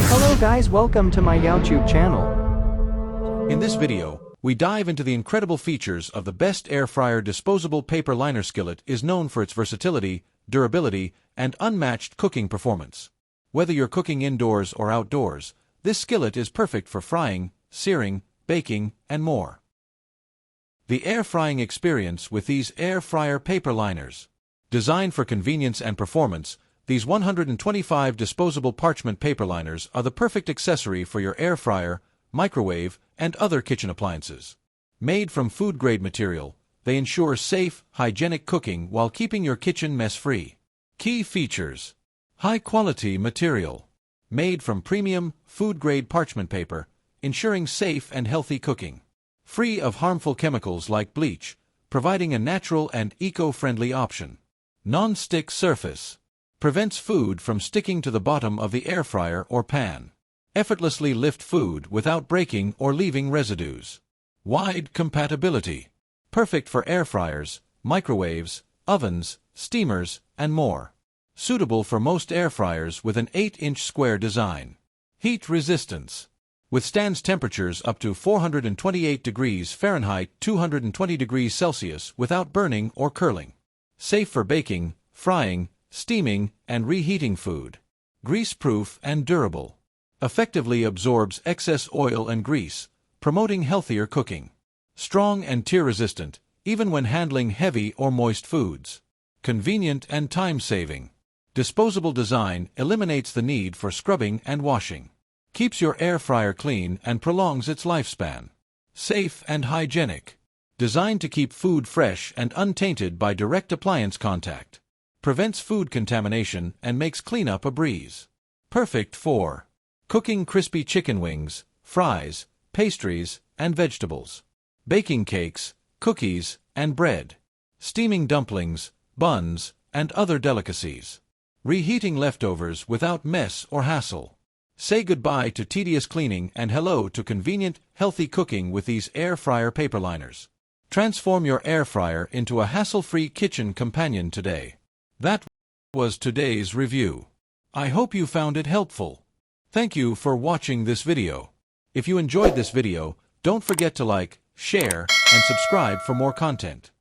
Hello guys, welcome to my YouTube channel. In this video, we dive into the incredible features of the best air fryer. Disposable paper liner skillet is known for its versatility, durability, and unmatched cooking performance. Whether you're cooking indoors or outdoors, this skillet is perfect for frying, searing, baking, and more. The air frying experience with these air fryer paper liners. Designed for convenience and performance, these 125 disposable parchment paper liners are the perfect accessory for your air fryer, microwave, and other kitchen appliances. Made from food-grade material, they ensure safe, hygienic cooking while keeping your kitchen mess-free. Key features: high-quality material. Made from premium, food-grade parchment paper, ensuring safe and healthy cooking. Free of harmful chemicals like bleach, providing a natural and eco-friendly option. Non-stick surface. Prevents food from sticking to the bottom of the air fryer or pan. Effortlessly lift food without breaking or leaving residues. Wide compatibility. Perfect for air fryers, microwaves, ovens, steamers, and more. Suitable for most air fryers with an 8-inch square design. Heat resistance. Withstands temperatures up to 428 degrees Fahrenheit, 220 degrees Celsius without burning or curling. Safe for baking, frying, steaming, and reheating food. Grease-proof and durable. Effectively absorbs excess oil and grease, promoting healthier cooking. Strong and tear-resistant, even when handling heavy or moist foods. Convenient and time-saving. Disposable design eliminates the need for scrubbing and washing. Keeps your air fryer clean and prolongs its lifespan. Safe and hygienic. Designed to keep food fresh and untainted by direct appliance contact. Prevents food contamination and makes cleanup a breeze. Perfect for cooking crispy chicken wings, fries, pastries, and vegetables. Baking cakes, cookies, and bread. Steaming dumplings, buns, and other delicacies. Reheating leftovers without mess or hassle. Say goodbye to tedious cleaning and hello to convenient, healthy cooking with these air fryer paper liners. Transform your air fryer into a hassle-free kitchen companion today. That was today's review. I hope you found it helpful. Thank you for watching this video. If you enjoyed this video, don't forget to like, share, and subscribe for more content.